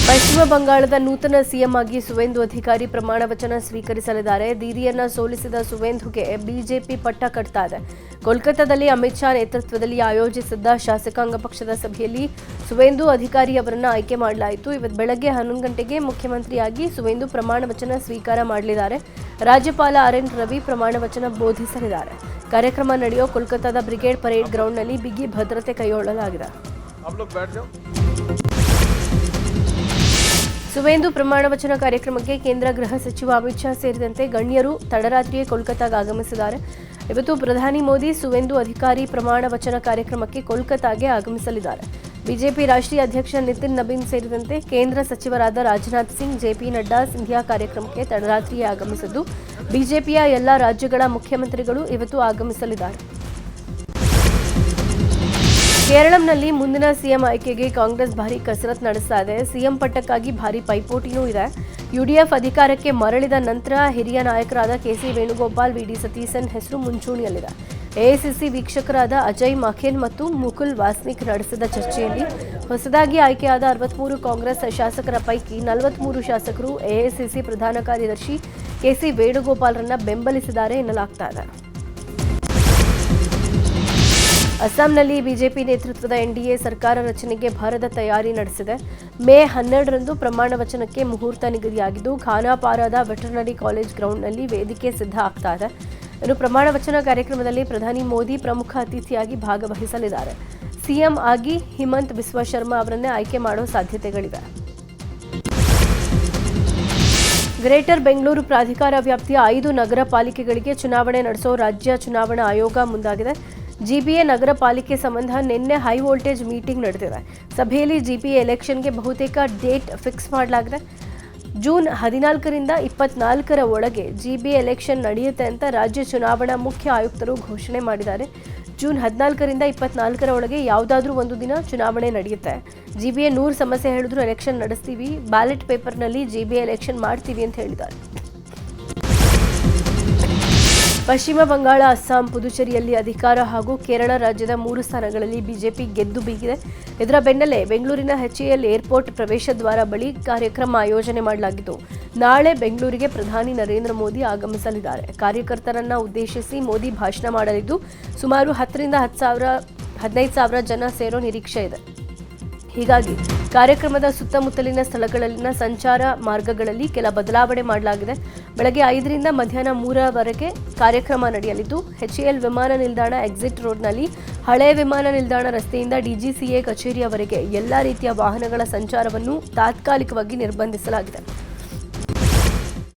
ಪಶ್ಚಿಮ ಬಂಗಾಳದ ನೂತನ ಸಿಎಂ ಆಗಿ ಸುವೇಂದು ಅಧಿಕಾರಿ ಪ್ರಮಾಣ ವಚನ ಸ್ವೀಕರಿಸಲಿದ್ದಾರೆ. ದೀದಿಯನ್ನ ಸೋಲಿಸಿದ ಸುವೇಂದುಗೆ ಬಿಜೆಪಿ ಪಟ್ಟ ಕಟ್ತಾ ಇದೆ. ಕೋಲ್ಕತ್ತಾದಲ್ಲಿ ಅಮಿತ್ ಶಾ ನೇತೃತ್ವದಲ್ಲಿ ಆಯೋಜಿಸಿದ್ದ ಶಾಸಕಾಂಗ ಪಕ್ಷದ ಸಭೆಯಲ್ಲಿ ಸುವೇಂದು ಅಧಿಕಾರಿ ಅವರನ್ನು ಆಯ್ಕೆ ಮಾಡಲಾಯಿತು. ಇವತ್ತು ಬೆಳಗ್ಗೆ 11 ಗಂಟೆಗೆ ಮುಖ್ಯಮಂತ್ರಿಯಾಗಿ ಸುವೇಂದು ಪ್ರಮಾಣ ವಚನ ಸ್ವೀಕಾರ ಮಾಡಲಿದ್ದಾರೆ. ರಾಜ್ಯಪಾಲ RN ರವಿ ಪ್ರಮಾಣ ವಚನ ಬೋಧಿಸಲಿದ್ದಾರೆ. ಕಾರ್ಯಕ್ರಮ ನಡೆಯೋ ಕೋಲ್ಕತ್ತಾದ ಬ್ರಿಗೇಡ್ ಪರೇಡ್ ಗ್ರೌಂಡ್ನಲ್ಲಿ ಬಿಗಿ ಭದ್ರತೆ ಕೈಗೊಳ್ಳಲಾಗಿದೆ. ಸುವೇಂದು ಪ್ರಮಾಣ ವಚನ ಕಾರ್ಯಕ್ರಮಕ್ಕೆ ಕೇಂದ್ರ ಗೃಹ ಸಚಿವ ಅಮಿತ್ ಶಾ ಸೇರಿದಂತೆ ಗಣ್ಯರು ತಡರಾತ್ರಿಯೇ ಕೋಲ್ಕತ್ತಾಗೆ ಆಗಮಿಸಿದ್ದಾರೆ. ಇವತ್ತು ಪ್ರಧಾನಿ ಮೋದಿ ಸುವೇಂದು ಅಧಿಕಾರಿ ಪ್ರಮಾಣ ವಚನ ಕಾರ್ಯಕ್ರಮಕ್ಕೆ ಕೋಲ್ಕತ್ತಾಗೆ ಆಗಮಿಸಲಿದ್ದಾರೆ. ಬಿಜೆಪಿ ರಾಷ್ಟ್ರೀಯ ಅಧ್ಯಕ್ಷ ನಿತಿನ್ ನಬೀನ್ ಸೇರಿದಂತೆ ಕೇಂದ್ರ ಸಚಿವರಾದ ರಾಜನಾಥ್ ಸಿಂಗ್, JP ನಡ್ಡಾ ಸಿಂಧಿಯಾ ಕಾರ್ಯಕ್ರಮಕ್ಕೆ ತಡರಾತ್ರಿಯೇ ಆಗಮಿಸಿದ್ದು, ಬಿಜೆಪಿಯ ಎಲ್ಲ ರಾಜ್ಯಗಳ ಮುಖ್ಯಮಂತ್ರಿಗಳು ಇವತ್ತು ಆಗಮಿಸಲಿದ್ದಾರೆ. ಕೇರಳಂನಲ್ಲಿ ಮುಂದಿನ ಸಿಎಂ ಆಯ್ಕೆಗೆ ಕಾಂಗ್ರೆಸ್ ಭಾರಿ ಕಸರತ್ತು ನಡೆಸ್ತಾ ಇದೆ. ಸಿಎಂ ಪಟ್ಟಕ್ಕಾಗಿ ಭಾರಿ ಪೈಪೋಟಿನೂ ಇದೆ. UDF ಅಧಿಕಾರಕ್ಕೆ ಮರಳಿದ ನಂತರ ಹಿರಿಯ ನಾಯಕರಾದ KC ವೇಣುಗೋಪಾಲ್, VD ಸತೀಸನ್ ಹೆಸರು ಮುಂಚೂಣಿಯಲ್ಲಿದೆ. AICC ವೀಕ್ಷಕರಾದ ಅಜಯ್ ಮಖೇನ್ ಮತ್ತು ಮುಕುಲ್ ವಾಸ್ನಿಕ್ ನಡೆಸಿದ ಚರ್ಚೆಯಲ್ಲಿ ಹೊಸದಾಗಿ ಆಯ್ಕೆಯಾದ 63 ಕಾಂಗ್ರೆಸ್ ಶಾಸಕರ ಪೈಕಿ 43 ಶಾಸಕರು AICC ಪ್ರಧಾನ ಕಾರ್ಯದರ್ಶಿ KC ವೇಣುಗೋಪಾಲ್ರನ್ನ ಬೆಂಬಲಿಸಿದ್ದಾರೆ ಎನ್ನಲಾಗ್ತಾ ಇದೆ. ಅಸ್ಸಾಂನಲ್ಲಿ ಬಿಜೆಪಿ ನೇತೃತ್ವದ NDA ಸರ್ಕಾರ ರಚನೆಗೆ ಭರದ ತಯಾರಿ ನಡೆಸಿದೆ. ಮೇ 12ರಂದು ಪ್ರಮಾಣ ವಚನಕ್ಕೆ ಮುಹೂರ್ತ ನಿಗದಿಯಾಗಿದ್ದು, ಖಾನಾಪಾರಾದ ವೆಟರ್ನರಿ ಕಾಲೇಜ್ ಗ್ರೌಂಡ್ನಲ್ಲಿ ವೇದಿಕೆ ಸಿದ್ಧ ಆಗ್ತಾ ಇದೆ. ಇನ್ನು ಪ್ರಮಾಣ ವಚನ ಕಾರ್ಯಕ್ರಮದಲ್ಲಿ ಪ್ರಧಾನಿ ಮೋದಿ ಪ್ರಮುಖ ಅತಿಥಿಯಾಗಿ ಭಾಗವಹಿಸಲಿದ್ದಾರೆ. ಸಿಎಂ ಆಗಿ ಹಿಮಂತ್ ಬಿಸ್ವಾ ಶರ್ಮಾ ಅವರನ್ನೇ ಆಯ್ಕೆ ಮಾಡೋ ಸಾಧ್ಯತೆಗಳಿವೆ. ಗ್ರೇಟರ್ ಬೆಂಗಳೂರು ಪ್ರಾಧಿಕಾರ ವ್ಯಾಪ್ತಿಯ 5 ನಗರ ಪಾಲಿಕೆಗಳಿಗೆ ಚುನಾವಣೆ ನಡೆಸೋ ರಾಜ್ಯ ಚುನಾವಣಾ ಆಯೋಗ ಮುಂದಾಗಿದೆ. GBA ನಗರ ಪಾಲಿಕೆ ಸಂಬಂಧ ನಿನ್ನೆ ಹೈ ವೋಲ್ಟೇಜ್ ಮೀಟಿಂಗ್ ನಡೆದಿದೆ. ಸಭೆಯಲ್ಲಿ GBA ಎಲೆಕ್ಷನ್ಗೆ ಬಹುತೇಕ ಡೇಟ್ ಫಿಕ್ಸ್ ಮಾಡಲಾಗಿದೆ. ಜೂನ್ 14ರಿಂದ 24ರ ಒಳಗೆ GBA ಎಲೆಕ್ಷನ್ ನಡೆಯುತ್ತೆ ಅಂತ ರಾಜ್ಯ ಚುನಾವಣಾ ಮುಖ್ಯ ಆಯುಕ್ತರು ಘೋಷಣೆ ಮಾಡಿದ್ದಾರೆ. ಜೂನ್ 14ರಿಂದ 24ರ ಒಳಗೆ ಯಾವುದಾದ್ರೂ ಒಂದು ದಿನ ಚುನಾವಣೆ ನಡೆಯುತ್ತೆ. GBA 100 ಸಮಸ್ಯೆ ಹೇಳಿದ್ರು ಎಲೆಕ್ಷನ್ ನಡೆಸ್ತೀವಿ, ಬ್ಯಾಲೆಟ್ ಪೇಪರ್ನಲ್ಲಿ GBA ಎಲೆಕ್ಷನ್ ಮಾಡ್ತೀವಿ ಅಂತ ಹೇಳಿದ್ದಾರೆ. ಪಶ್ಚಿಮ ಬಂಗಾಳ, ಅಸ್ಸಾಂ, ಪುದುಚೇರಿಯಲ್ಲಿ ಅಧಿಕಾರ ಹಾಗೂ ಕೇರಳ ರಾಜ್ಯದ 3 ಸ್ಥಾನಗಳಲ್ಲಿ ಬಿಜೆಪಿ ಗೆದ್ದು ಬೀಗಿದೆ. ಇದರ ಬೆನ್ನಲ್ಲೇ ಬೆಂಗಳೂರಿನ HAL ಏರ್ಪೋರ್ಟ್ ಪ್ರವೇಶ ದ್ವಾರ ಬಳಿ ಕಾರ್ಯಕ್ರಮ ಆಯೋಜನೆ ಮಾಡಲಾಗಿದ್ದು, ನಾಳೆ ಬೆಂಗಳೂರಿಗೆ ಪ್ರಧಾನಿ ನರೇಂದ್ರ ಮೋದಿ ಆಗಮಿಸಲಿದ್ದಾರೆ. ಕಾರ್ಯಕರ್ತರನ್ನ ಉದ್ದೇಶಿಸಿ ಮೋದಿ ಭಾಷಣ ಮಾಡಲಿದ್ದು, ಸುಮಾರು 10ರಿಂದ 15,000 ಜನ ಸೇರೋ ನಿರೀಕ್ಷೆ ಇದೆ. ಹೀಗಾಗಿ ಕಾರ್ಯಕ್ರಮದ ಸುತ್ತಮುತ್ತಲಿನ ಸ್ಥಳಗಳಲ್ಲಿನ ಸಂಚಾರ ಮಾರ್ಗಗಳಲ್ಲಿ ಕೆಲ ಬದಲಾವಣೆ ಮಾಡಲಾಗಿದೆ. ಬೆಳಗ್ಗೆ 5ರಿಂದ ಮಧ್ಯಾಹ್ನ 3ರವರೆಗೆ ಕಾರ್ಯಕ್ರಮ ನಡೆಯಲಿದ್ದು, HAL ವಿಮಾನ ನಿಲ್ದಾಣ ಎಕ್ಸಿಟ್ ರೋಡ್ನಲ್ಲಿ ಹಳೆ ವಿಮಾನ ನಿಲ್ದಾಣ ರಸ್ತೆಯಿಂದ DGCA ಕಚೇರಿಯವರೆಗೆ ಎಲ್ಲ ರೀತಿಯ ವಾಹನಗಳ ಸಂಚಾರವನ್ನು ತಾತ್ಕಾಲಿಕವಾಗಿ ನಿರ್ಬಂಧಿಸಲಾಗಿದೆ.